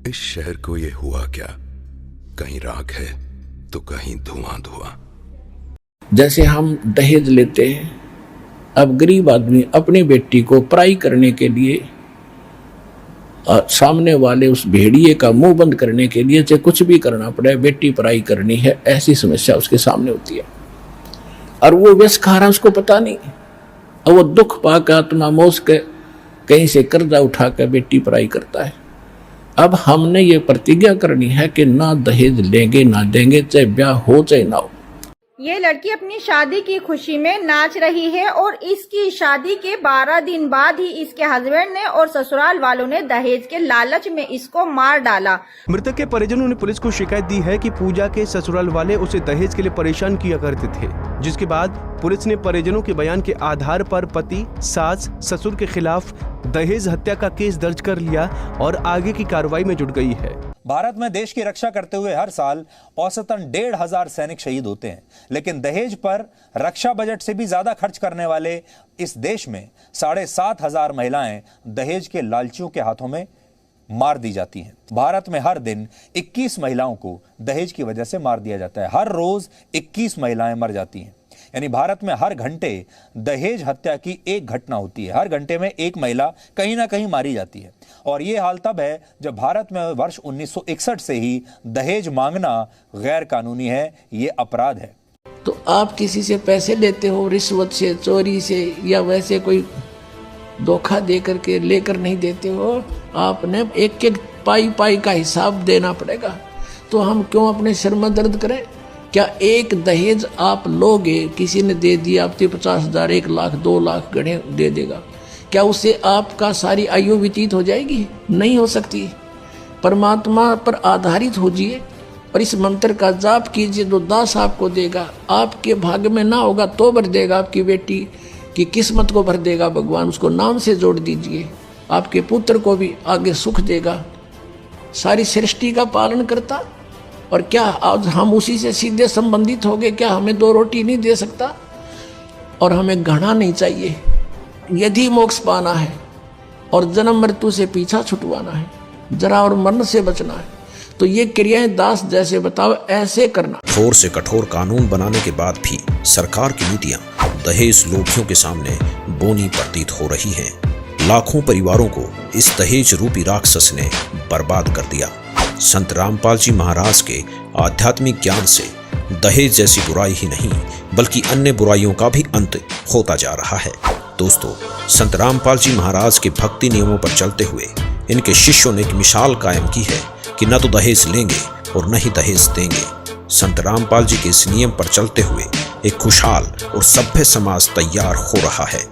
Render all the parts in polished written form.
इस शहर को ये हुआ क्या, कहीं राख है तो कहीं धुआं धुआं। जैसे हम दहेज लेते हैं, अब गरीब आदमी अपनी बेटी को पराई करने के लिए सामने वाले उस भेड़िए का मुंह बंद करने के लिए चाहे कुछ भी करना पड़े, बेटी पराई करनी है, ऐसी समस्या उसके सामने होती है। और वो व्यस खा रहा, उसको पता नहीं, और वो दुख पाकर आत्मा मोस के कहीं से कर्जा उठा कर बेटी पराई करता है। अब हमने ये प्रतिज्ञा करनी है कि ना दहेज लेंगे ना देंगे, चाहे ब्याह हो चाहे ना हो। ये लड़की अपनी शादी की खुशी में नाच रही है और इसकी शादी के 12 दिन बाद ही इसके हस्बैंड ने और ससुराल वालों ने दहेज के लालच में इसको मार डाला। मृतक के परिजनों ने पुलिस को शिकायत दी है कि पूजा के ससुराल वाले उसे दहेज के लिए परेशान किया करते थे, जिसके बाद पुलिस ने परिजनों के बयान के आधार पर पति, सास, ससुर के खिलाफ दहेज हत्या का केस दर्ज कर लिया और आगे की कार्रवाई में जुट गई है। भारत में देश की रक्षा करते हुए हर साल औसतन 1,500 सैनिक शहीद होते हैं, लेकिन दहेज पर रक्षा बजट से भी ज्यादा खर्च करने वाले इस देश में 7,500 महिलाएं दहेज के लालचियों के हाथों में मार दी जाती हैं। भारत में हर दिन 21 महिलाओं को दहेज की वजह से मार दिया जाता है। हर रोज 21 महिलाएं मर जाती हैं, यानी भारत में हर घंटे दहेज हत्या की एक घटना होती है। हर घंटे में एक महिला कहीं ना कहीं मारी जाती है। और ये हाल तब है जब भारत में वर्ष 1961 से ही दहेज मांगना गैर कानूनी है, ये अपराध है। तो आप किसी से पैसे लेते हो, रिश्वत से, चोरी से, या वैसे कोई धोखा दे करके लेकर नहीं देते हो, आपने एक एक पाई पाई का हिसाब देना पड़ेगा। तो हम क्यों अपने सिर में दर्द करें? क्या एक दहेज आप लोगे, किसी ने दे दिया, आपके 50,000, 1 लाख, 2 लाख गणे दे देगा, क्या उससे आपका सारी आयु व्यतीत हो जाएगी? नहीं हो सकती। परमात्मा पर आधारित होजिए और इस मंत्र का जाप कीजिए, जो दास आपको देगा। आपके भाग्य में ना होगा तो भर देगा, आपकी बेटी की किस्मत को भर देगा भगवान, उसको नाम से जोड़ दीजिए। आपके पुत्र को भी आगे सुख देगा। सारी सृष्टि का पालन करता, और क्या आज हम उसी से सीधे संबंधित हो गए? क्या हमें 2 रोटी नहीं दे सकता? और हमें घृणा नहीं चाहिए। यदि मोक्ष पाना है और जन्म मृत्यु से पीछा छुटवाना है, जरा और मरण से बचना है, तो ये क्रियाएं दास जैसे बताओ ऐसे करना। कठोर से कठोर कानून बनाने के बाद भी सरकार की नीतियां दहेज लोभियों के सामने बोनी प्रतीत हो रही हैं। लाखों परिवारों को इस दहेज रूपी राक्षस ने बर्बाद कर दिया। संत रामपाल जी महाराज के आध्यात्मिक ज्ञान से दहेज जैसी बुराई ही नहीं बल्कि अन्य बुराइयों का भी अंत होता जा रहा है। दोस्तों, संत रामपाल जी महाराज के भक्ति नियमों पर चलते हुए इनके शिष्यों ने एक मिसाल कायम की है कि न तो दहेज लेंगे और न ही दहेज देंगे। संत रामपाल जी के इस नियम पर चलते हुए एक खुशहाल और सभ्य समाज तैयार हो रहा है।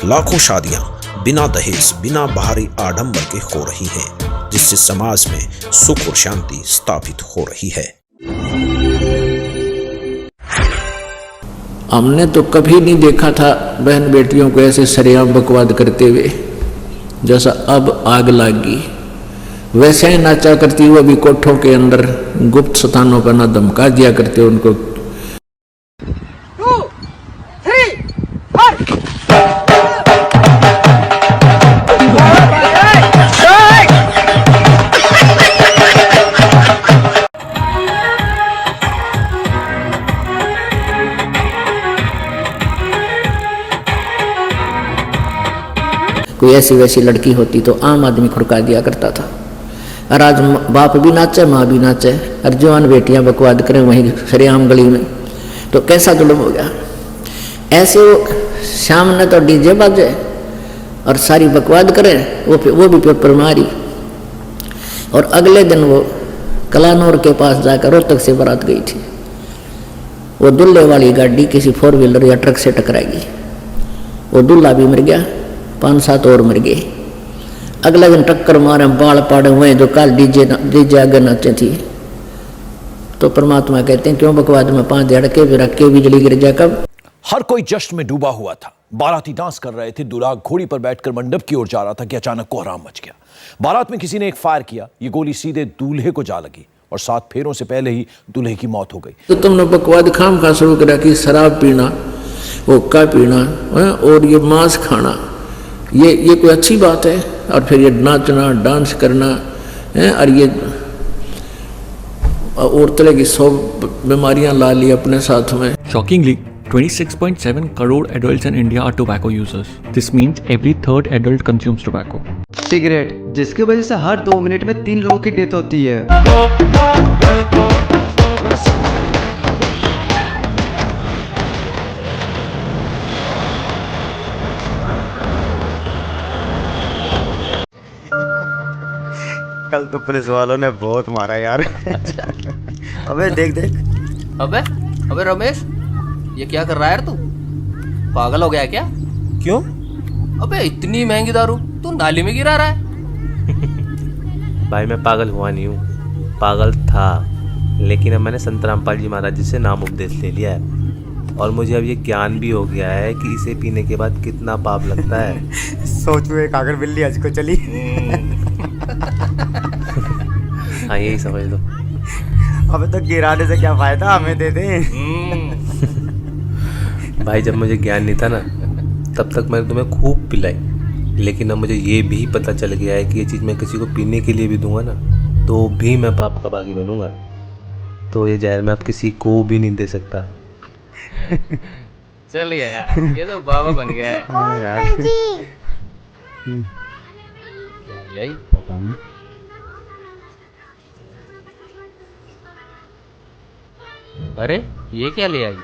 लाखों शादियां बिना दहेज, बिना बाहरी आडंबर के हो रही हैं, जिससे समाज में सुख और शांति स्थापित हो रही है। हमने तो कभी नहीं देखा था बहन बेटियों को ऐसे सरेआम बकवाद करते हुए। जैसा अब आग लगी वैसे ही नाचा करती हुआ भी कोठों के अंदर गुप्त स्थानों पर ना धमका दिया करते उनको। कोई ऐसी वैसी लड़की होती तो आम आदमी खुड़का दिया करता था। और आज बाप भी नाचे, माँ भी नाचे, और जवान बेटियां बकवाद करें वहीं सरेआम गली में, तो कैसा जुल्म हो गया। ऐसे वो शाम ने तो डीजे बाजे और सारी बकवाद करें, वो भी पेपर मारी, और अगले दिन वो कलानौर के पास जाकर रोहतक से बारात गई थी। वो दूल्हे वाली गाड़ी किसी 4 व्हीलर या ट्रक से टकराएगी। वो दूल्हा भी मर गया, 5-7 और मर गए। अगला दिन टक्कर मारे, बाल पाड़े हुए जो कल डीजे आगे नाचे थी। तो परमात्मा कहते हैं क्यों बकवाद में 5 धड़के भी रख के बिजली गिर जाए। कब हर कोई जश्न में डूबा हुआ था। बाराती डांस कर रहे थे, दूल्हा घोड़ी पर बैठकर मंडप की ओर जा रहा था कि अचानक कोहराम मच गया। बारात में किसी ने एक फायर किया, ये गोली सीधे दूल्हे को जा लगी और 7 फेरों से पहले ही दूल्हे की मौत हो गई। तो तुमने बकवाद खाम खा शुरू करा कि शराब पीना, हुक्का पीना और ये मांस खाना, ये कोई अच्छी बात है? और फिर ये नाचना, डांस करना, हैं, और ये और तरह की 100 बीमारियां ला ली अपने साथ में। Shockingly, 26.7 crore adults in India are tobacco users. This means every third adult consumes tobacco. Cigarette, जिसकी वजह से हर 2 मिनट में 3 लोगों की डेथ होती है। कल तो पुलिस वालों ने बहुत मारा यार। अबे देख देख। अबे रमेश, ये क्या कर रहा है यार तू? पागल हो गया क्या? क्यों? अबे इतनी महंगी दारू तू नाली में गिरा रहा है। भाई मैं पागल हुआ नहीं हूँ, पागल था, लेकिन अब मैंने संत रामपाल जी महाराज जी से नाम उपदेश ले लिया है और मुझे अब ये ज्ञान भी हो गया है कि इसे पीने के बाद कितना पाप लगता है। सोचो एक आगर बिल्ली आज को चली। हाँ यही समझ लो। अबे तो गिराने से क्या फायदा, हमें दे दे। भाई जब मुझे ज्ञान नहीं था ना, तब तक मैंने तुम्हें खूब पिलाई, लेकिन अब मुझे ये भी पता चल गया है कि ये चीज़ मैं किसी को पीने के लिए भी दूंगा ना तो भी मैं पाप का बागी बनूंगा। तो ये जहर मैं अब किसी को भी नहीं दे सकता। चलिए यार, ये तो बाबा बन गया है। यही अरे ये क्या ले आई?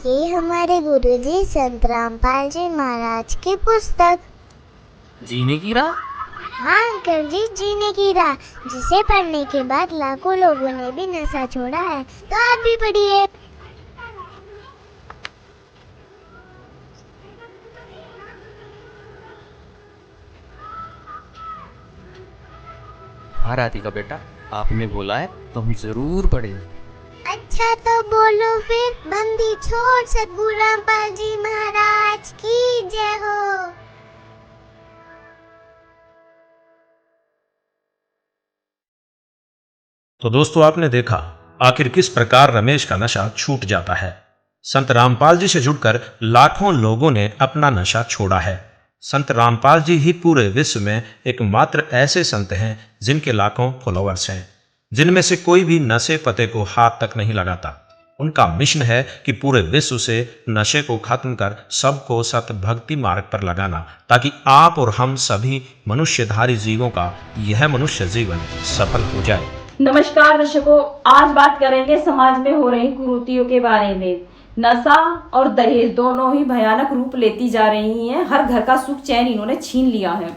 ये हमारे गुरुजी संत रामपाल जी महाराज की पुस्तक जीने की राह। हाँ अंकल जी, जीने की राह, जिसे पढ़ने के बाद लाखों लोगों ने भी नशा छोड़ा है। तो आप भी पढ़िए। हाँ राधिका बेटा, आपने बोला है तो हम जरूर पढ़ेंगे। अच्छा तो बोलो फिर, बंदी छोड़ सतगुरु रामपाल जी महाराज की जय हो। तो दोस्तों आपने देखा आखिर किस प्रकार रमेश का नशा छूट जाता है। संत रामपाल जी से जुड़कर लाखों लोगों ने अपना नशा छोड़ा है। संत रामपाल जी ही पूरे विश्व में एकमात्र ऐसे संत हैं जिनके लाखों फॉलोअर्स हैं, जिनमें से कोई भी नशे पते को हाथ तक नहीं लगाता। उनका मिशन है कि पूरे विश्व से नशे को खत्म कर सबको सत भक्ति मार्ग पर लगाना, ताकि आप और हम सभी मनुष्यधारी जीवों का यह मनुष्य जीवन सफल हो जाए। नमस्कार दर्शकों, आज बात करेंगे समाज में हो रही कुरीतियों के बारे में। नशा और दहेज दोनों ही भयानक रूप लेती जा रही हैं। हर घर का सुख चैन इन्होंने छीन लिया है।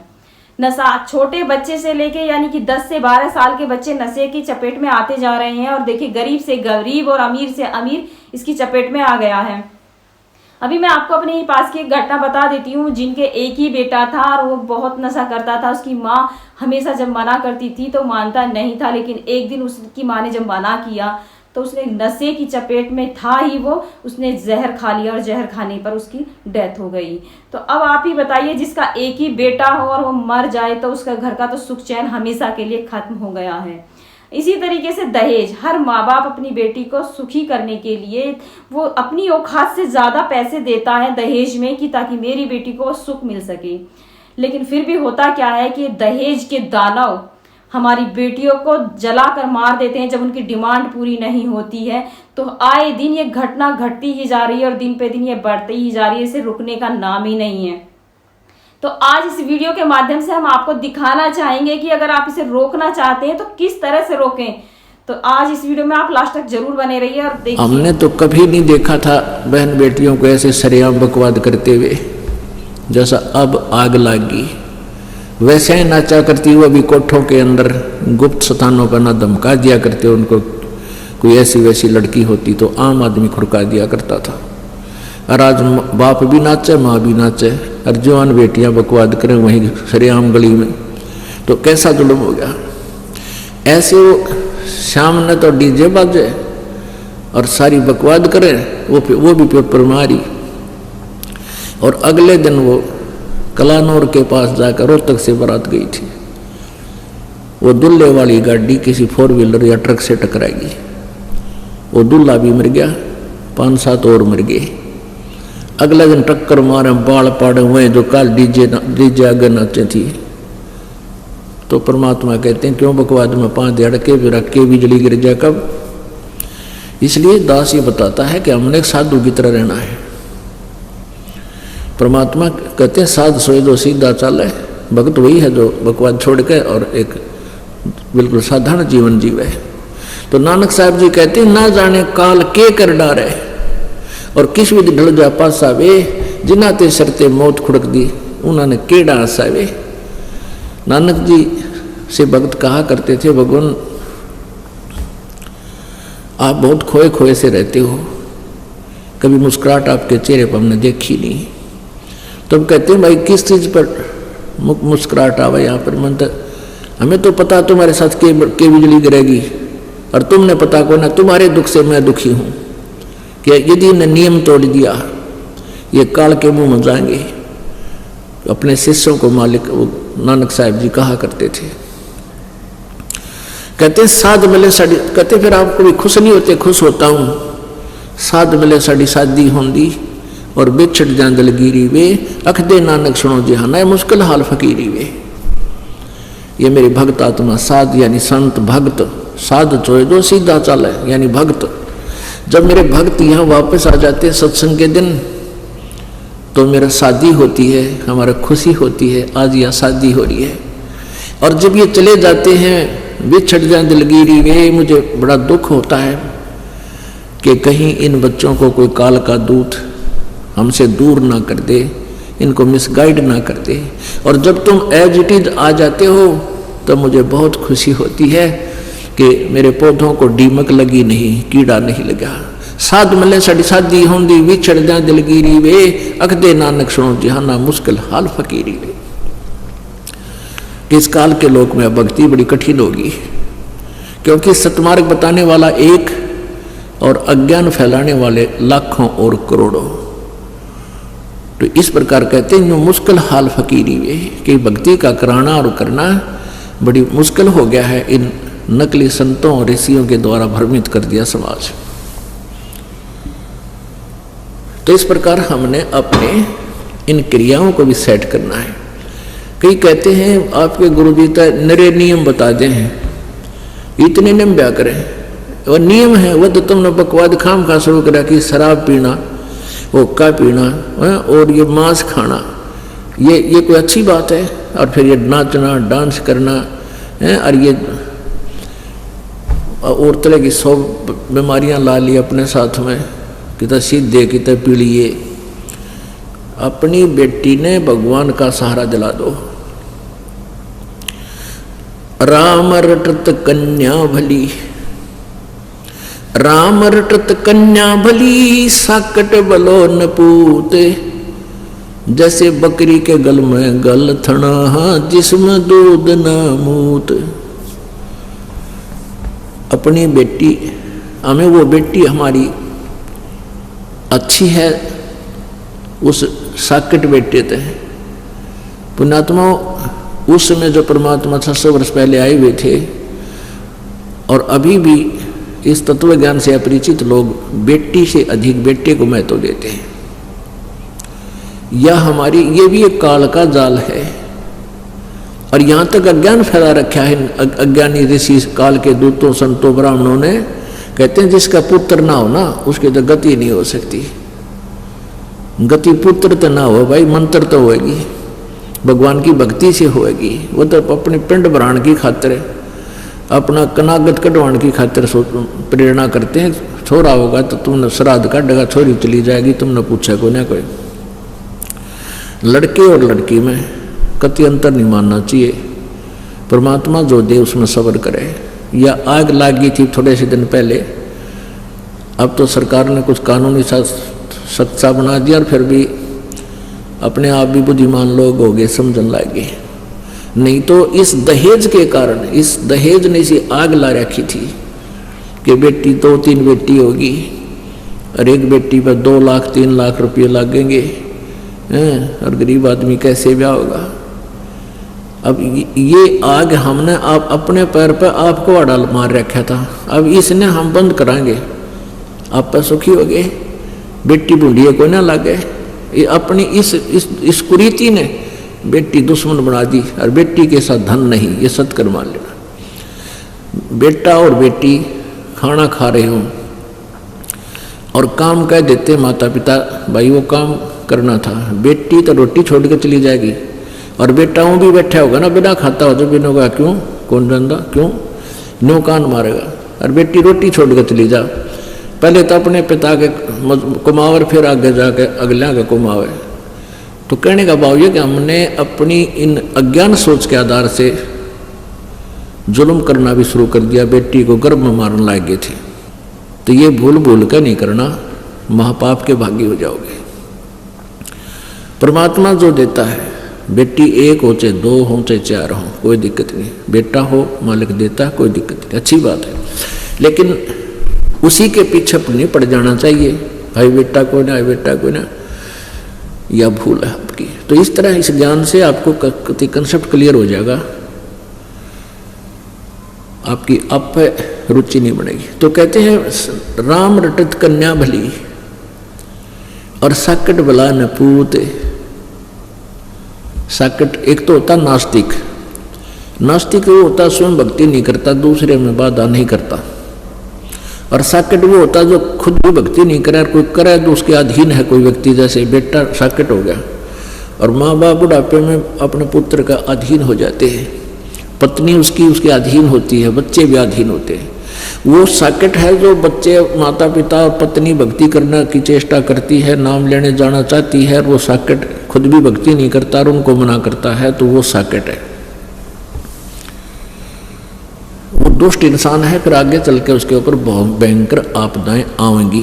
नशा छोटे बच्चे से लेके यानी कि 10 से 12 साल के बच्चे नशे की चपेट में आते जा रहे हैं। और देखिए, गरीब से गरीब और अमीर से अमीर इसकी चपेट में आ गया है। अभी मैं आपको अपने ही पास की एक घटना बता देती हूँ, जिनके एक ही बेटा था और वो बहुत नशा करता था। उसकी माँ हमेशा जब मना करती थी तो मानता नहीं था, लेकिन एक दिन उसकी माँ ने जब मना किया तो उसने नशे की चपेट में था ही वो, उसने जहर खा लिया और जहर खाने पर उसकी डेथ हो गई। तो अब आप ही बताइए, जिसका एक ही बेटा हो और वो मर जाए तो उसका घर का तो सुख चैन हमेशा के लिए खत्म हो गया है। इसी तरीके से दहेज, हर माँ बाप अपनी बेटी को सुखी करने के लिए वो अपनी औकात से ज़्यादा पैसे देता है दहेज में कि ताकि मेरी बेटी को सुख मिल सके। लेकिन फिर भी होता क्या है कि दहेज के दानव हमारी बेटियों को जलाकर मार देते हैं जब उनकी डिमांड पूरी नहीं होती है। तो आए दिन ये घटना घटती ही जा रही है और दिन पे दिन ये बढ़ती ही जा रही है, इसे रुकने का नाम ही नहीं है। तो आज इस वीडियो के माध्यम से हम आपको दिखाना चाहेंगे कि अगर आप इसे रोकना चाहते हैं तो किस तरह से रोकें। तो आज इस वीडियो में आप लास्ट तक जरूर बने रहिए और देखिए। हमने तो कभी नहीं देखा था बहन बेटियों को ऐसे सरेआम बकवाद करते हुए, जैसा अब आग लगी वैसे ही नाचा करती हुआ भी कोठों के अंदर गुप्त स्थानों पर ना धमका दिया करते। उनको कोई ऐसी वैसी लड़की होती तो आम आदमी खुड़का दिया करता था। और आज बाप भी नाचे, माँ भी नाचे, और जवान बेटियां बकवाद करें वहीं सरेआम गली में, तो कैसा जुल्म हो गया। ऐसे वो शाम ने तो डीजे बाजे और सारी बकवाद करें, वो भी पेपर मारी। और अगले दिन वो कलानौर के पास जाकर रोहतक से बारात गई थी। वो दूल्हे वाली गाड़ी किसी 4 व्हीलर या ट्रक से टकराई। वो दूल्हा भी मर गया, 5-7 और मर गए। अगले दिन टक्कर मारे, बाल पाड़े हुए जो कल डीजे आगे नाचे थी। तो परमात्मा कहते हैं क्यों बकवाद में 5 दिहाड़ के भी रख के बिजली गिर जाए कब। इसलिए दास ये बताता है कि हमने साधु की तरह रहना है। परमात्मा कहते हैं साध सोए दो सीधा चाले। भक्त वही है जो बकवाद छोड़ के और एक बिल्कुल साधारण जीवन जीवे। तो नानक साहब जी कहते हैं ना जाने काल के कर डारे और किस विधि ढल जा पासा वे जिन्ना ते सरते मौत खुड़क दी उन्होंने केड़ा आसा वे। नानक जी से भक्त कहा करते थे भगवान आप बहुत खोए खोए से रहते हो, कभी मुस्कुराहट आपके चेहरे पर हमने देखी नहीं। तब कहते हैं भाई किस चीज पर मुस्कुराहट आवा यहाँ पर। मन तक हमें तो पता तुम्हारे साथ के बिजली गिरेगी और तुमने पता को ना तुम्हारे दुख से मैं दुखी हूँ कि यदि ने नियम तोड़ दिया ये काल के मुंह में जाएंगे। अपने शिष्यों को मालिक नानक साहब जी कहा करते थे। कहते साध मिले साड़ी, कहते फिर आपको भी खुश नहीं होते? खुश होता हूँ। साध मिले साड़ी शादी होंगी और बिछड़ जान दलगीरी वे अख दे नानक सुनो जी हाँ मुश्किल हाल फकीरी वे। ये मेरी भक्त आत्मा साध यानी संत भक्त साध चोए दो सीधा चाले यानी भक्त। जब मेरे भक्त यहाँ वापस आ जाते हैं सत्संग के दिन तो मेरा शादी होती है, हमारा खुशी होती है। आज यहाँ शादी हो रही है। और जब ये चले जाते हैं बिछड़ जाए दिलगीरी वे मुझे बड़ा दुख होता है कि कहीं इन बच्चों को कोई काल का दूत हमसे दूर ना कर दे, इनको मिसगाइड ना कर दे। और जब तुम एज इट इज आ जाते हो तो मुझे बहुत खुशी होती है कि मेरे पौधों को दीमक लगी नहीं, कीड़ा नहीं लगा। साध मिले साड़ी शादी होंगी विछड़ जाए दिलगीरी वे अख दे नानक सुनो जहाना मुश्किल हाल फकीरी वे। इस काल के लोक में भक्ति बड़ी कठिन होगी क्योंकि सतमार्ग बताने वाला एक और अज्ञान फैलाने वाले लाखों और करोड़ों। तो इस प्रकार कहते हैं जो मुश्किल हाल फकीरी वे कि भक्ति का कराना और करना बड़ी मुश्किल हो गया है। इन नकली संतों और ऋषियों के द्वारा भ्रमित कर दिया समाज। तो इस प्रकार हमने अपने इन क्रियाओं को भी सेट करना है। कई कहते हैं आपके गुरु जी तो नरे नियम बता दे हैं, इतने नियम ब्या करें। और नियम है वह तो तुमने बकवाद खाम खा शुरू करा कि शराब पीना, हुक्का पीना और ये मांस खाना, ये कोई अच्छी बात है? और फिर ये नाचना डांस करना और ये और तरह की 100 बीमारियां ला ली अपने साथ में कि सीधे कि पी लिए। अपनी बेटी ने भगवान का सहारा दिला दो। राम रटत कन्या भली, राम रटत कन्या भली साकट बलो न पूते। जैसे बकरी के गल में गल थना जिसमें दूध न मूत। अपनी बेटी हमें वो बेटी हमारी अच्छी है उस साकट बेटे थे। पुण्यात्मा उस समय जो परमात्मा 600 वर्ष पहले आए हुए थे और अभी भी इस तत्व ज्ञान से अपरिचित लोग बेटी से अधिक बेटे को महत्व देते हैं। यह हमारी ये भी एक काल का जाल है। और यहाँ तक अज्ञान फैला रखा है अज्ञानी ऋषि काल के दूतों संतों ब्राह्मणों ने। कहते हैं जिसका पुत्र ना हो ना उसकी तो गति नहीं हो सकती। गति पुत्र तो ना हो भाई, मंत्र तो होएगी, भगवान की भक्ति से होएगी। वो तो अपने पिंड भराण की खातिर अपना कनागत कटवाण की खातिर प्रेरणा करते हैं। छोरा होगा तो तुमने श्राद्ध काटेगा, छोरी चली जाएगी, तुमने पूछा को ना कोई। लड़के और लड़की में कति अंतर नहीं मानना चाहिए। परमात्मा जो दे उसमें सब्र करे। या आग लागी थी थोड़े से दिन पहले, अब तो सरकार ने कुछ कानूनी सख्त सा बना दिया और फिर भी अपने आप भी बुद्धिमान लोग हो गए, समझने लगे। नहीं तो इस दहेज के कारण, इस दहेज ने सी आग ला रखी थी कि बेटी 2-3 बेटी होगी और एक बेटी पर 2 लाख 3 लाख रुपये लगेंगे और गरीब आदमी कैसे ब्याह होगा। अब ये आग हमने आप अपने पैर पर आपको अड़ा मार रखा था, अब इसने हम बंद कराएंगे, आप पर सुखी हो गए, बेटी बूढ़ी को ना लगे। ये अपनी इस कुरीति ने बेटी दुश्मन बना दी और बेटी के साथ धन नहीं, ये सत्कर मान लेना। बेटा और बेटी खाना खा रहे हो और काम कह देते माता पिता, भाई वो काम करना था, बेटी तो रोटी छोड़ के चली जाएगी और बेटा वो भी बैठा होगा ना, बिना खाता हो तो बिना होगा क्यों, कौन जानता क्यों, नो कान मारेगा। और बेटी रोटी छोड़ के चली जा, पहले तो अपने पिता के कुमावर, फिर आगे जाके अगले के कुमावे। तो कहने का भाव ये कि हमने अपनी इन अज्ञान सोच के आधार से जुल्म करना भी शुरू कर दिया, बेटी को गर्भ में मारने लग गए थे। तो ये भूल भूल कर नहीं करना, महापाप के भागी हो जाओगे। परमात्मा जो देता है, बेटी एक हो चाहे दो हो चाहे चार हो, कोई दिक्कत नहीं, बेटा हो मालिक देता, कोई दिक्कत नहीं, अच्छी बात है। लेकिन उसी के पीछे नहीं पड़ जाना चाहिए, भाई बेटा कोई ना, बेटा कोई ना, यह भूल है आपकी। तो इस तरह इस ज्ञान से आपको कंसेप्ट क्लियर हो जाएगा, आपकी आप रुचि नहीं बनेगी। तो कहते हैं राम रटत कन्या भली और साकट भला न पूत। साकट एक तो होता नास्तिक, नास्तिक वो होता स्वयं भक्ति नहीं करता, दूसरे में बाधा नहीं करता। और साकट वो होता जो खुद भी भक्ति नहीं करे, कोई करे तो उसके अधीन है कोई व्यक्ति, जैसे बेटा साकट हो गया। और माँ बाप बुढ़ापे में अपने पुत्र का अधीन हो जाते हैं, पत्नी उसके अधीन होती है, बच्चे भी अधीन होते हैं। वो साकट है जो बच्चे, माता पिता और पत्नी भक्ति करने की चेष्टा करती है, नाम लेने जाना चाहती है, और वो साकट खुद भी भक्ति नहीं करता और उनको मना करता है, तो वो साकट है, वो दुष्ट इंसान है। फिर आगे चल के उसके ऊपर बहुत भयंकर आपदाएं आएंगी।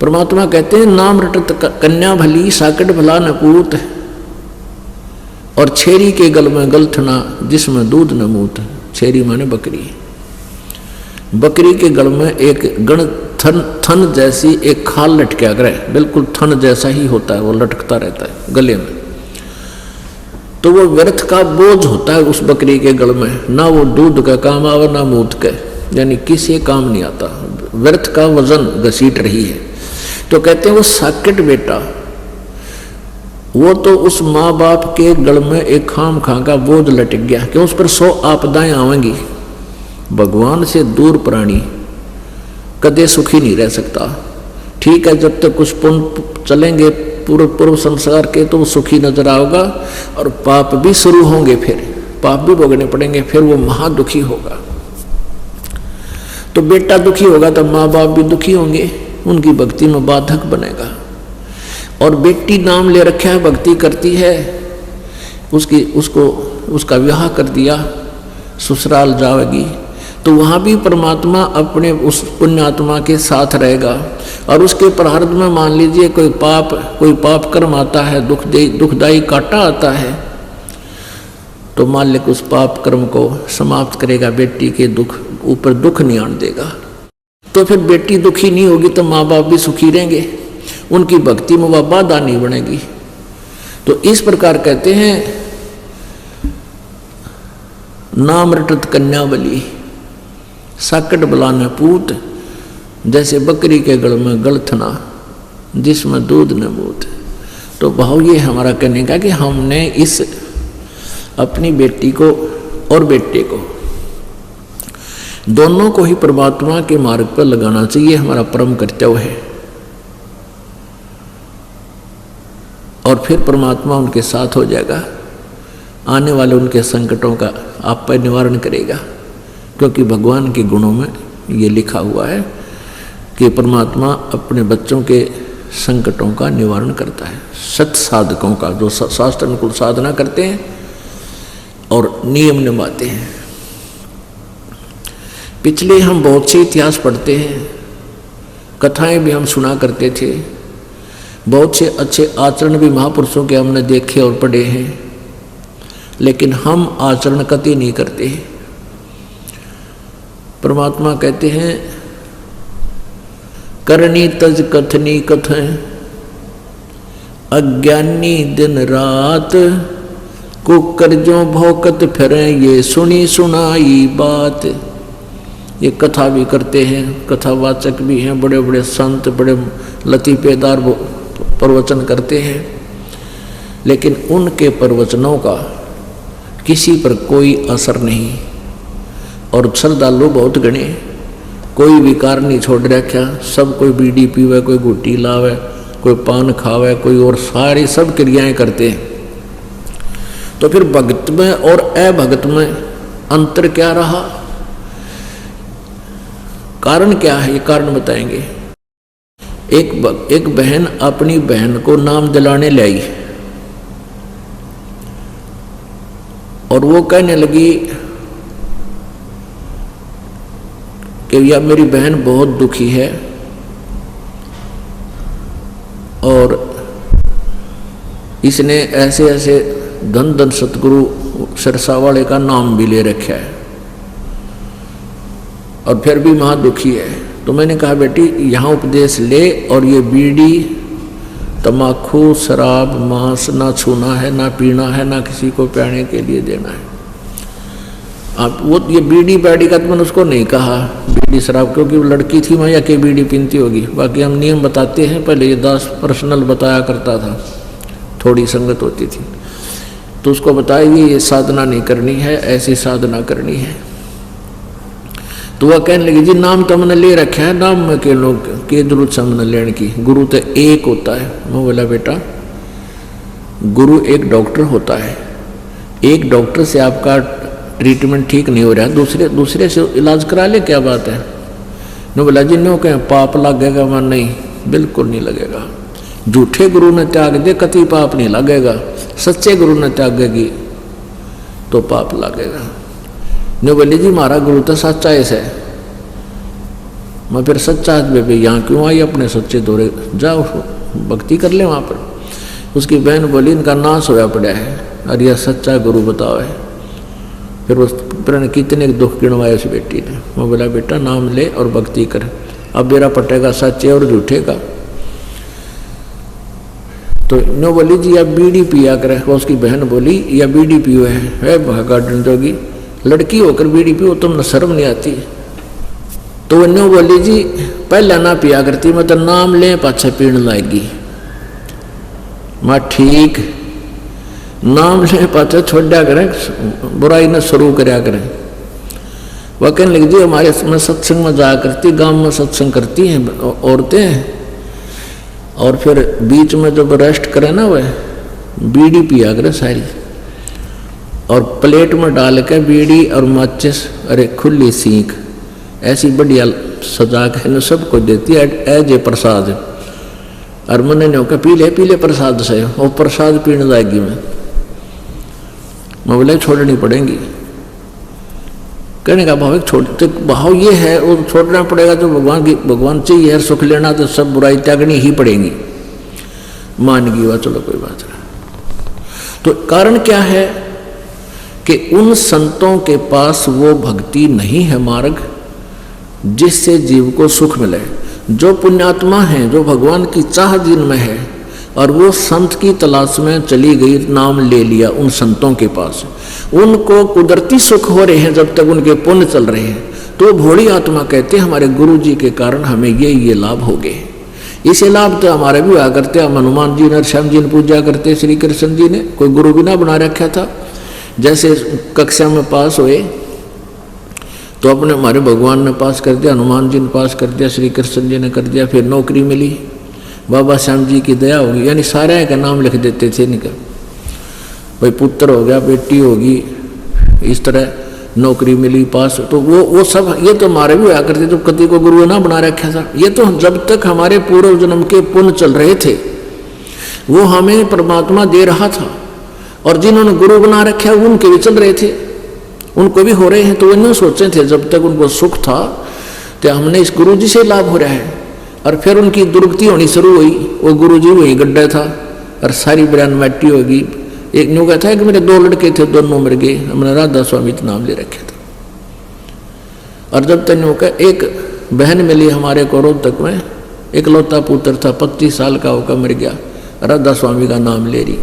परमात्मा कहते हैं नाम रटत कन्या भली साकट भला न पूत, और छेरी के गल में गलथना जिसमें दूध न मूत। छेरी माने बकरी, बकरी के गल में एक गण थन जैसी एक खाल लटका करे, बिल्कुल थन जैसा ही होता है, वो लटकता रहता है गले में। तो वो व्यर्थ का बोझ होता है उस बकरी के गल में, ना वो दूध का काम आवे ना मूत का, यानी किसी काम नहीं आता, व्यर्थ का वजन घसीट रही है। तो कहते हैं वो साकट बेटा, वो तो उस माँ बाप के गल में एक खाम खा का बोझ लटक गया कि उस पर 100 आपदाएं आवेंगी। भगवान से दूर प्राणी कदे सुखी नहीं रह सकता। ठीक है, जब तक कुछ पुण्य चलेंगे पूर्व संसार के तो वो सुखी नजर आओगा, और पाप भी शुरू होंगे, फिर पाप भी भोगने पड़ेंगे, फिर वो महादुखी होगा। तो बेटा दुखी होगा तो माँ बाप भी दुखी होंगे, उनकी भक्ति में बाधक बनेगा। और बेटी नाम ले रखा है, भक्ति करती है, उसका विवाह कर दिया, ससुराल जाएगी, तो वहाँ भी परमात्मा अपने उस पुण्यात्मा के साथ रहेगा। और उसके प्रारब्ध में मान लीजिए कोई पाप कर्म आता है, दुखदायी कांटा आता है, तो मालिक उस पाप कर्म को समाप्त करेगा, बेटी के दुख ऊपर दुख नहीं आने देगा। तो फिर बेटी दुखी नहीं होगी तो माँ बाप भी सुखी रहेंगे, उनकी भक्ति में वह बाधा नहीं बनेगी। तो इस प्रकार कहते हैं नाम रटत कन्या बली साकट बलाने पूत, जैसे बकरी के गल में गलथना जिसमें दूध न मूत। तो भाव ये हमारा कहने का कि हमने इस अपनी बेटी को और बेटे को दोनों को ही परमात्मा के मार्ग पर लगाना चाहिए, हमारा परम कर्तव्य है। और फिर परमात्मा उनके साथ हो जाएगा, आने वाले उनके संकटों का आप पर निवारण करेगा, क्योंकि भगवान के गुणों में ये लिखा हुआ है कि परमात्मा अपने बच्चों के संकटों का निवारण करता है। सत साधकों का, जो शास्त्र अनुकूल साधना करते हैं और नियम निभाते हैं। पिछले हम बहुत से इतिहास पढ़ते हैं, कथाएं भी हम सुना करते थे, बहुत से अच्छे आचरण भी महापुरुषों के हमने देखे और पढ़े हैं, लेकिन हम आचरण कतई नहीं करते। परमात्मा कहते हैं करनी तज कथनी कथें अज्ञानी दिन रात, कुकर जो भौकत फिरें ये सुनी सुनाई बात। ये कथा भी करते हैं, कथावाचक भी हैं, बड़े बड़े संत बड़े लतीफेदार प्रवचन करते हैं। लेकिन उनके प्रवचनों का किसी पर कोई असर नहीं। और श्रद्धालु बहुत गणे, कोई विकार नहीं छोड़ रखा, सब कोई बीड़ी पीवे, कोई गुट्टी लावे, कोई पान खावे, कोई और सारी सब क्रियाएं करते हैं। तो फिर भक्त में और अभक्त में अंतर क्या रहा, कारण क्या है, ये कारण बताएंगे। एक बहन अपनी बहन को नाम दिलाने लाई और वो कहने लगी कि यार मेरी बहन बहुत दुखी है और इसने ऐसे ऐसे धन धन सतगुरु सिरसा वाले का नाम भी ले रखा है और फिर भी महा दुखी है। तो मैंने कहा बेटी यहाँ उपदेश ले और ये बीड़ी तम्बाकू शराब मांस ना छूना है, ना पीना है, ना किसी को पीने के लिए देना है। आप वो ये बीड़ी बैडी का तो मैंने उसको नहीं कहा बीड़ी शराब, क्योंकि वो लड़की थी वहाँ या के बीड़ी पीती होगी। बाकी हम नियम बताते हैं, पहले ये 10 पर्सनल बताया करता था, थोड़ी संगत होती थी तो उसको बताया ये साधना नहीं करनी है, ऐसी साधना करनी है। तो वह कहने लगी जी नाम तो हमने ले रखा है, नाम में के लोग के जरूरत से हमने लेने की, गुरु तो एक होता है। मैं बोला बेटा गुरु एक डॉक्टर होता है, एक डॉक्टर से आपका ट्रीटमेंट ठीक नहीं हो रहा है, दूसरे से इलाज करा ले, क्या बात है। ने बोला जी नो कहें पाप लगेगा, मैं नहीं, बिल्कुल नहीं लगेगा। झूठे गुरु ने त्याग दे कति पाप नहीं लगेगा, सच्चे गुरु ने त्यागेगी तो पाप लगेगा। ने बोले जी हमारा गुरु तो सच्चा है, मैं फिर सच्चा बेबी यहाँ क्यों आई, अपने सच्चे दौरे जाओ भक्ति कर ले वहाँ पर। उसकी बहन बोली इनका नाश होया पड़ा है, अरे यह सच्चा गुरु बताओ है। फिर उस ने कितने दुख गिनवाए उस बेटी ने। मैं बोला बेटा नाम ले और भक्ति कर, अब मेरा पटेगा सच्चे और झूठे का। तो नो बोली जी अब बीड़ी पिया करे। उसकी बहन बोली या बीड़ी पियो है भागाडन जोगी, लड़की होकर बीड़ी पियो तुमने शर्म नहीं आती। तो नो बोली जी पहले ना पिया करती, मैं तो नाम ले पाछे पीने लाएगी। मैं ठीक नाम ले पाछे छोड़ा करें, बुराई ने शुरू कराया करें। वह कहने लगी जी हमारे में सत्संग में जाया करती, गांव में सत्संग करती हैं औरतें, और फिर बीच में जब रेस्ट करे ना वह बीड़ी पिया करे सारी, और प्लेट में डाल के बीड़ी और माचिस, अरे खुली सीख ऐसी बढ़िया सजा के सबको देती है एज ए प्रसाद। और मैंने नहीं होकर पी ले प्रसाद से, वो प्रसाद पीने लाएगी। मैं बोले छोड़नी पड़ेगी। कहने का भाव छोड़ते भाव ये है वो छोड़ना पड़ेगा, तो भगवान चाहिए सुख लेना तो सब बुराई त्यागनी ही पड़ेगी। मान गई वह, चलो कोई बात नहीं। तो कारण क्या है कि उन संतों के पास वो भक्ति नहीं है मार्ग जिससे जीव को सुख मिले। जो पुण्यात्मा है, जो भगवान की चाह जिनमें है, और वो संत की तलाश में चली गई, नाम ले लिया उन संतों के पास, उनको कुदरती सुख हो रहे हैं जब तक उनके पुण्य चल रहे हैं। तो भोली आत्मा कहते हैं हमारे गुरु जी के कारण हमें ये लाभ हो गए। इसे लाभ तो हमारे भी हुआ करते, हम हनुमान जी ने श्याम जी ने पूजा करते, श्री कृष्ण जी ने कोई गुरु भी ना बना रखा था। जैसे कक्षा में पास हुए तो अपने हमारे भगवान ने पास कर दिया, हनुमान जी ने पास कर दिया, श्री कृष्ण जी ने कर दिया, फिर नौकरी मिली, बाबा श्याम जी की दया होगी, यानी सारे का नाम लिख देते थे निकल, भाई पुत्र हो गया, बेटी होगी, इस तरह नौकरी मिली पास। तो वो सब ये तो हमारे भी हुआ करते, तो कति को गुरु ना बना रखा था। ये तो जब तक हमारे पूर्व जन्म के पुण्य चल रहे थे वो हमें परमात्मा दे रहा था, और जिन्होंने गुरु बना रखा उनके भी चल रहे थे, उनको भी हो रहे हैं। तो वो नहीं सोचे थे जब तक उनको सुख था तो हमने इस गुरु जी से लाभ हो रहा है। और फिर उनकी दुर्गति होनी शुरू हुई, वो गुरु जी वही गड्ढा था और सारी बयान मैटी होगी। एक न्यू कहता है कि मेरे 2 लड़के थे, दोनों मर गए, हमने राधा स्वामी नाम ले रखे था। और जब तक न्यू का एक बहन मिली हमारे को रोहतक में, एक लौता पुत्र था, 25 साल का होकर मर गया, राधा स्वामी का नाम ले रही।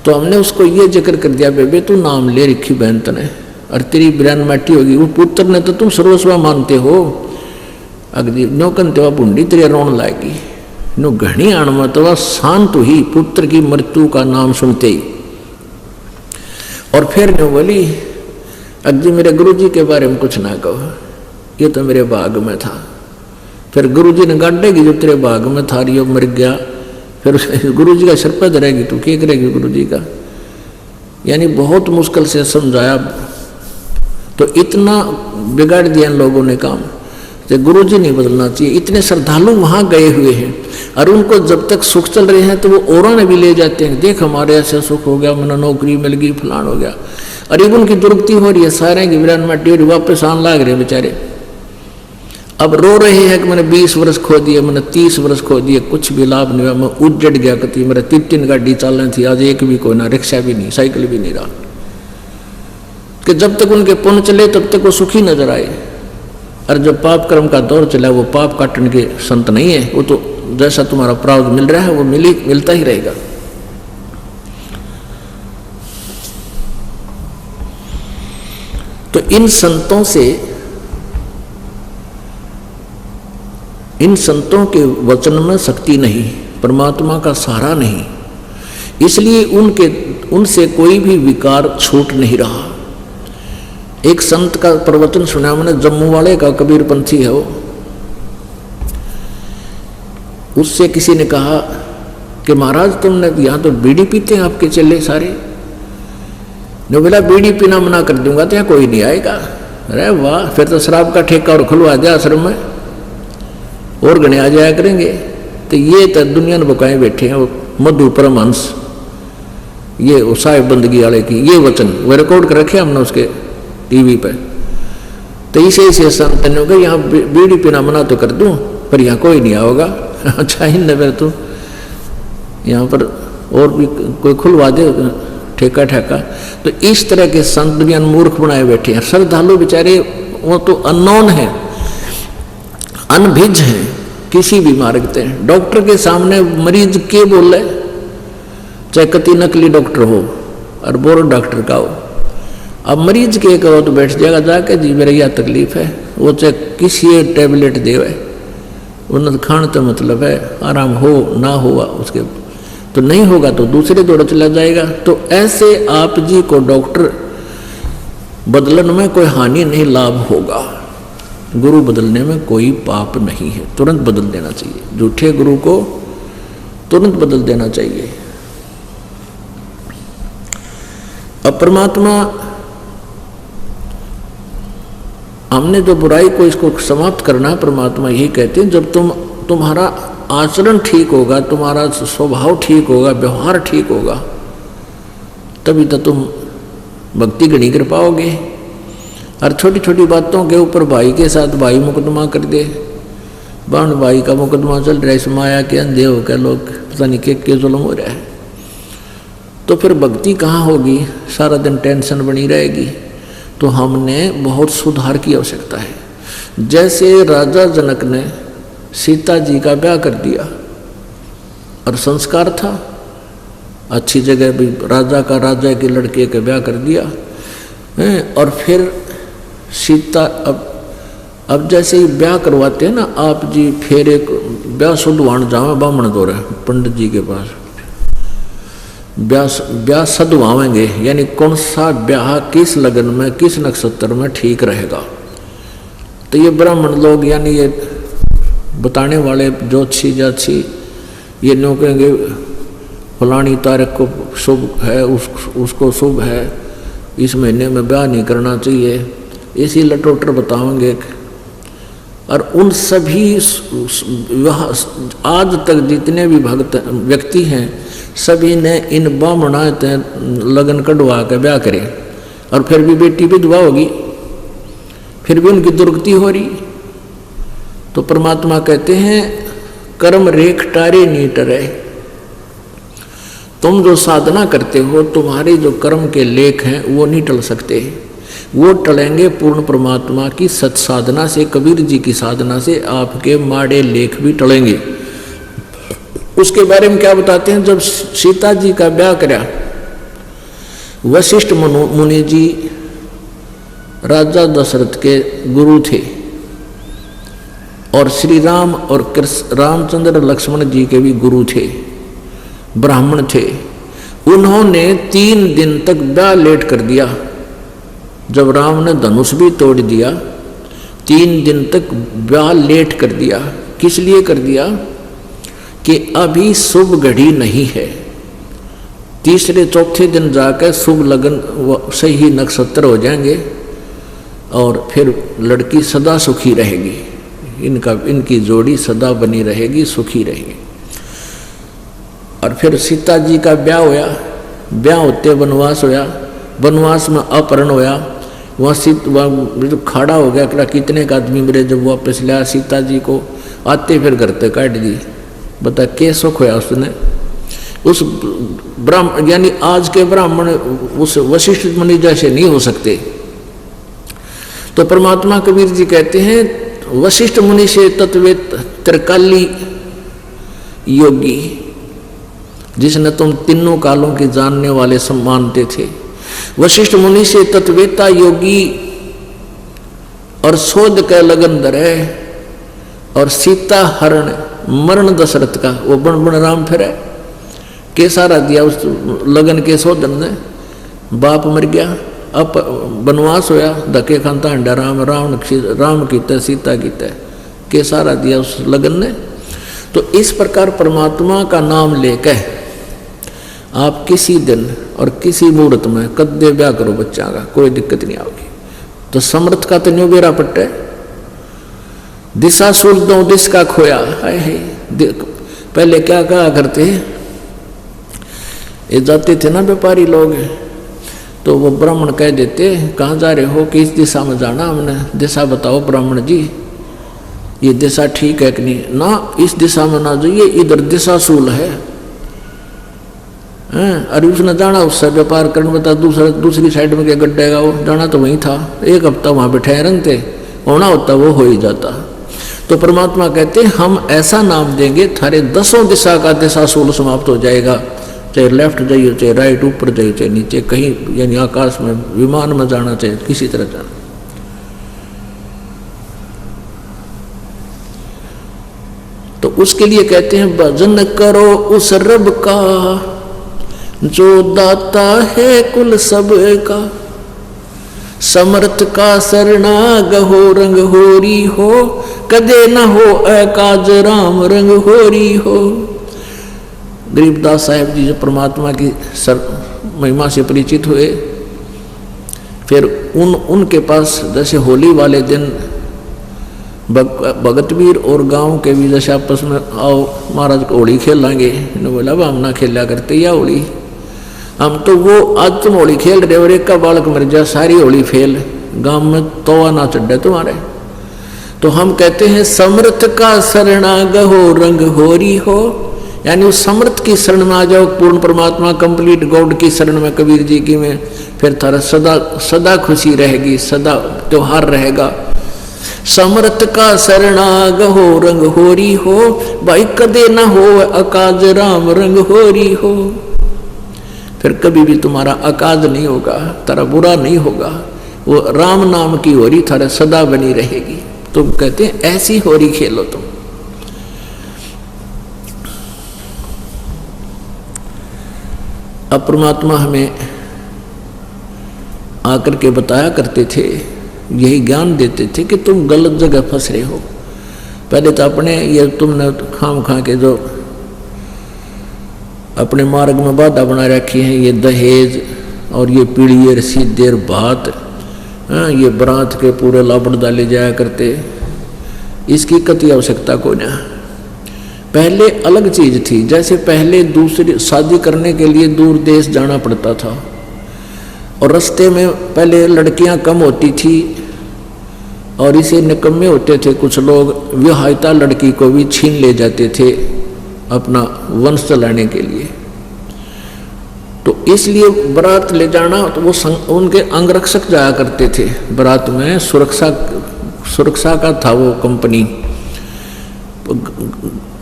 तो हमने उसको ये जिक्र कर दिया, बेबे तू नाम ले रखी बहन तने, और तेरी बयान मैटी होगी। वो पुत्र ने तो तुम सर्वस्वा मानते हो, अगली नौकन तेवा बूंदी तेरे रोन लाएगी, नो घनी अणमतवा शांत हुई पुत्र की मृत्यु का नाम सुनते ही। और फिर ने बोली अजी मेरे गुरुजी के बारे में कुछ ना कहो, ये तो मेरे भाग में था। फिर गुरुजी ने गाड़ेगी जो तेरे भाग में था रियो मर गया, फिर गुरुजी का सिर पे धरेगी, तू क्या करेगी गुरुजी का। यानी बहुत मुश्किल से समझाया, तो इतना बिगाड़ दिया इन लोगों ने काम, तो गुरुजी नहीं बदलना चाहिए। इतने श्रद्धालु वहां गए हुए हैं और उनको जब तक सुख चल रहे हैं तो वो औरों ने भी ले जाते हैं, देख हमारे ऐसे सुख हो गया, मैंने नौकरी मिल गई, फलान हो गया। और एक उनकी दुर्गति हो रही है, सारे की विरान माटी और वापस आने लग रहे बेचारे। अब रो रहे हैं कि मैंने 20 वर्ष खो दिए, मैंने 30 वर्ष खो दिए, कुछ भी लाभ नहीं हुआ, मैं उजड़ गया। कति मेरा 3 गाड़ी चलनी थी, आज एक भी कोई ना, रिक्शा भी नहीं, साइकिल भी नहीं रहा। कि जब तक उनके पुण्य चले तब तक वो सुखी नजर आए, और जब पाप कर्म का दौर चला वो पाप काटने के संत नहीं है। वो तो जैसा तुम्हारा प्रारब्ध मिल रहा है वो मिलता ही रहेगा। तो इन संतों के वचन में शक्ति नहीं, परमात्मा का सहारा नहीं, इसलिए उनसे कोई भी विकार छूट नहीं रहा। एक संत का प्रवचन सुना मैंने, जम्मू वाले का, कबीर पंथी है वो। उससे किसी ने कहा कि महाराज तुमने यहाँ तो बीड़ी पीते हैं आपके चेले सारे। ने बोला बीड़ी पीना मना कर दूंगा तो यहाँ कोई नहीं आएगा। अरे वाह, फिर तो शराब का ठेका और खुलवा दिया आश्रम में, और गणे आ जाया करेंगे। तो ये तो दुनिया में बकाए बैठे हैं, मधु परमहंस, ये वो साहिब बंदगी वाले की ये वचन वो रिकॉर्ड कर रखे हमने उसके टीवी पे। तो इसे संत ने कहा यहाँ बीड़ी पीना मना तो कर दूं, पर यहाँ कोई नहीं आओगा। अच्छा ही न तो यहाँ पर और भी कोई खुलवा दे ठेका ठेका। तो इस तरह के संत दुनिया मूर्ख बनाए बैठे हैं। श्रद्धालु बेचारे वो तो अननोन है, अनभिज है, किसी भी मार्ग से। डॉक्टर के सामने मरीज के बोले, चाहे कति नकली डॉक्टर हो और बोरो डॉक्टर का हो, अब मरीज के कहो तो बैठ जाएगा जाके, जी मेरा यह तकलीफ है, वो चाहे किसी टैबलेट देवे, उन्हें खाने तो मतलब है आराम हो ना हुआ उसके, तो नहीं होगा तो दूसरे दौड़ चला जाएगा। तो ऐसे आप जी को डॉक्टर बदलन में कोई हानि नहीं, लाभ होगा। गुरु बदलने में कोई पाप नहीं है, तुरंत बदल देना चाहिए। झूठे गुरु को तुरंत बदल देना चाहिए। अब परमात्मा, हमने जो बुराई को इसको समाप्त करना है, परमात्मा यही कहते हैं जब तुम्हारा आचरण ठीक होगा, तुम्हारा स्वभाव ठीक होगा, व्यवहार ठीक होगा, तभी तो तुम भक्ति गणी कर पाओगे। और छोटी छोटी बातों के ऊपर भाई के साथ भाई मुकदमा कर दे, बहन भाई का मुकदमा चल रहा है, इस माया के अंधे हो के लोग पता नहीं के जुल्म हो रहा है, तो फिर भक्ति कहाँ होगी? सारा दिन टेंशन बनी रहेगी। तो हमने बहुत सुधार की आवश्यकता है। जैसे राजा जनक ने सीता जी का ब्याह कर दिया और संस्कार था, अच्छी जगह भी राजा के लड़के का ब्याह कर दिया, और फिर सीता अब जैसे ही ब्याह करवाते हैं ना आप जी, फिर एक ब्याह शुद्धवान जावे बामण दौरे पंडित जी के पास, ब्याह सदवावेंगे, यानी कौन सा ब्याह किस लगन में किस नक्षत्र में ठीक रहेगा। तो ये ब्राह्मण लोग यानी ये बताने वाले ज्योतिषी जाछी ये नो कहेंगे फलानी तारीख को शुभ है, उसको शुभ है, इस महीने में ब्याह नहीं करना चाहिए, इसी लटोटर बताएंगे। और उन सभी आज तक जितने भी भक्त व्यक्ति हैं सभी ने इन ब्राह्मणात लगन कढ़वा के ब्याह करे, और फिर भी बेटी विधवा होगी, फिर भी उनकी दुर्गति हो रही। तो परमात्मा कहते हैं कर्म रेख टारे नहीं टरे। तुम जो साधना करते हो, तुम्हारे जो कर्म के लेख हैं वो नहीं टल सकते, वो टलेंगे पूर्ण परमात्मा की सत साधना से, कबीर जी की साधना से आपके माड़े लेख भी टलेंगे। उसके बारे में क्या बताते हैं? जब सीता जी का ब्याह करा, वशिष्ठ मुनि जी राजा दशरथ के गुरु थे, और श्री राम और रामचंद्र लक्ष्मण जी के भी गुरु थे, ब्राह्मण थे। उन्होंने 3 दिन तक ब्याह लेट कर दिया। जब राम ने धनुष भी तोड़ दिया, 3 दिन तक ब्याह लेट कर दिया। किस लिए कर दिया? कि अभी शुभ घड़ी नहीं है। तीसरे चौथे दिन जाकर शुभ लगन सही नक्षत्र हो जाएंगे और फिर लड़की सदा सुखी रहेगी, इनकी जोड़ी सदा बनी रहेगी, सुखी रहेगी। और फिर सीता जी का ब्याह होया, ब्याह होते वनवास होया, वनवास में अपहरण होया, वहाँ खड़ा हो गया कि कितने का आदमी मेरे, जब वापस लाया सीता जी को, आते फिर घर पे काट दी। बता क्या सुख होया उसने? उस ब्राह्मण यानी आज के ब्राह्मण उस वशिष्ठ मुनि जैसे नहीं हो सकते। तो परमात्मा कबीर जी कहते हैं वशिष्ठ मुनि से तत्वेत त्रिकाली योगी, जिसने तुम तीनों कालों के जानने वाले मानते थे। वशिष्ठ मुनि से तत्वेता योगी और शोध के लगन धरे और सीता हरण मरण दशरथ का वो बन बन राम फिर के सारा दिया उस लगन के शोधन ने। बाप मर गया, अब वनवास होया, धके खानता अंडा राम कीता सीता कीता के सारा दिया उस लगन ने। तो इस प्रकार परमात्मा का नाम लेकर आप किसी दिन और किसी मुहूर्त में कद्दे ब्याह करो बच्चा का, कोई दिक्कत नहीं आओगी। तो समर्थ का तो न्यू बेरा पट्टे दिशा सूल दो दिश का खोया है। पहले क्या कहा करते, ये जाते थे ना व्यापारी लोग, तो वो ब्राह्मण कह देते कहाँ जा रहे हो, कि इस दिशा में जाना, हमने दिशा बताओ ब्राह्मण जी, ये दिशा ठीक है कि नहीं? ना, इस दिशा में ना जाइए, इधर दिशा सूल है। अरे उसने जाना उससे व्यापार करने, बता दूसरी साइड में क्या गड्ढे का, वो जाना तो वहीं था, 1 हफ्ता वहाँ बैठे रहते, होना होता वो हो ही जाता। तो परमात्मा कहते हम ऐसा नाम देंगे थारे 10 दिशा का दिशा सूल समाप्त हो जाएगा, चाहे लेफ्ट जाइए, चाहे राइट, ऊपर जाइए, चाहे नीचे, कहीं यानी आकाश में, विमान में जाना, चाहे किसी तरह जाना। तो उसके लिए कहते हैं भजन करो उस रब का जो दाता है कुल सब का, समर्थ का शरणा गहो रंग होरी हो, कदे न हो एकाज राम रंग होरी हो। गरीबदास साहब जी जो परमात्मा की महिमा से परिचित हुए, फिर उनके पास जैसे होली वाले दिन भगतवीर और गांव के भी जैसे आपस में आओ महाराज को होली खेल लेंगे, इन्होंने बोला अब हम ना खेला करते या होली, हम तो वो आज तुम होली खेल रहे और एक का बालक मर जा, सारी होली फेल, गांव में तोवा ना चढ़े तुम्हारे। तो हम कहते हैं समर्थ का शरणा गहो रंग होरी हो, यानी उस समर्थ की शरण में आ जाओ, पूर्ण परमात्मा कंप्लीट गॉड की शरण में, कबीर जी की में, फिर थारा सदा खुशी रहेगी, सदा त्योहार रहेगा। समर्थ का शरणा गहो रंग होरी हो, भाई कदे न हो अकाज राम रंग होरी हो। फिर कभी भी तुम्हारा अकाज नहीं होगा, तारा बुरा नहीं होगा, वो राम नाम की होरी थारा सदा बनी रहेगी। तुम कहते हैं ऐसी होरी खेलो तुम। अब परमात्मा हमें आकर के बताया करते थे, यही ज्ञान देते थे कि तुम गलत जगह फंस रहे हो। पहले तो अपने ये तुमने खाम खा के जो अपने मार्ग में बाधा बना रखी है, ये दहेज और ये पीढ़ी रसीद देर भात, ये बरात के पूरे लापड़ डाले जाया करते, इसकी कति आवश्यकता को ना। पहले अलग चीज थी, जैसे पहले दूसरी शादी करने के लिए दूर देश जाना पड़ता था और रास्ते में पहले लड़कियां कम होती थी और इसे निकम्मे होते थे कुछ लोग, विवाहिता लड़की को भी छीन ले जाते थे अपना वंश चलाने के लिए। तो इसलिए बारात ले जाना, तो वो उनके अंगरक्षक जाया करते थे बारात में, सुरक्षा का था वो कंपनी।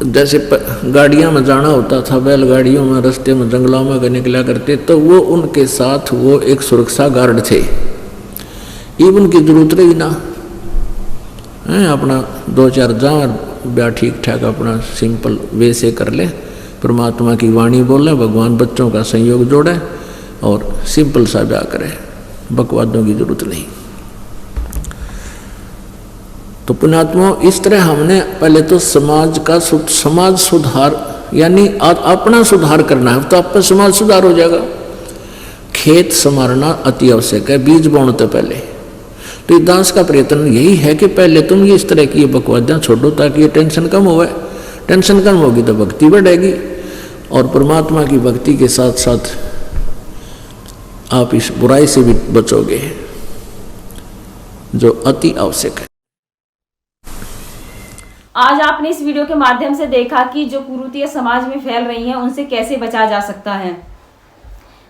जैसे गाड़ियां में जाना होता था, बैलगाड़ियों में, रास्ते में, जंगलों में निकला करते, तो वो उनके साथ वो एक सुरक्षा गार्ड थे। इवन की जरूरत रही ना, हैं, अपना 2-4 जाओ ब्याह ठीक ठाक अपना सिंपल वैसे कर ले, परमात्मा की वाणी बोले, भगवान बच्चों का संयोग जोड़े और सिंपल सा ब्याह करे, बकवादों की जरूरत नहीं। तो पुण्यात्मा इस तरह हमने पहले तो समाज सुधार यानी अपना सुधार करना है, तो आपका समाज सुधार हो जाएगा। खेत संवारना अति आवश्यक है, बीज बोने पहले। तो दास का प्रयत्न यही है कि पहले तुम ये इस तरह की बकवादियाँ छोड़ो ताकि ये टेंशन कम होवे। टेंशन कम होगी तो भक्ति बढ़ेगी और परमात्मा की भक्ति के साथ साथ आप इस बुराई से भी बचोगे जो अति आवश्यक है। आज आपने इस वीडियो के माध्यम से देखा कि जो कुरीतियां समाज में फैल रही हैं उनसे कैसे बचा जा सकता है।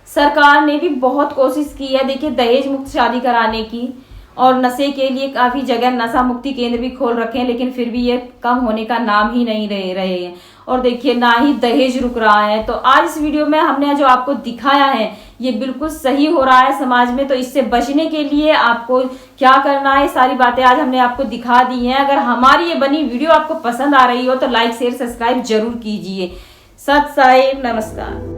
सरकार ने भी बहुत कोशिश की है, देखिए दहेज मुक्त शादी कराने की, और नशे के लिए काफी जगह नशा मुक्ति केंद्र भी खोल रखे हैं, लेकिन फिर भी ये कम होने का नाम ही नहीं रहे हैं। और देखिए ना ही दहेज रुक रहा है। तो आज इस वीडियो में हमने जो आपको दिखाया है ये बिल्कुल सही हो रहा है समाज में। तो इससे बचने के लिए आपको क्या करना है, सारी बातें आज हमने आपको दिखा दी हैं। अगर हमारी ये बनी वीडियो आपको पसंद आ रही हो तो लाइक शेयर सब्सक्राइब जरूर कीजिए। सत साहिब, नमस्कार।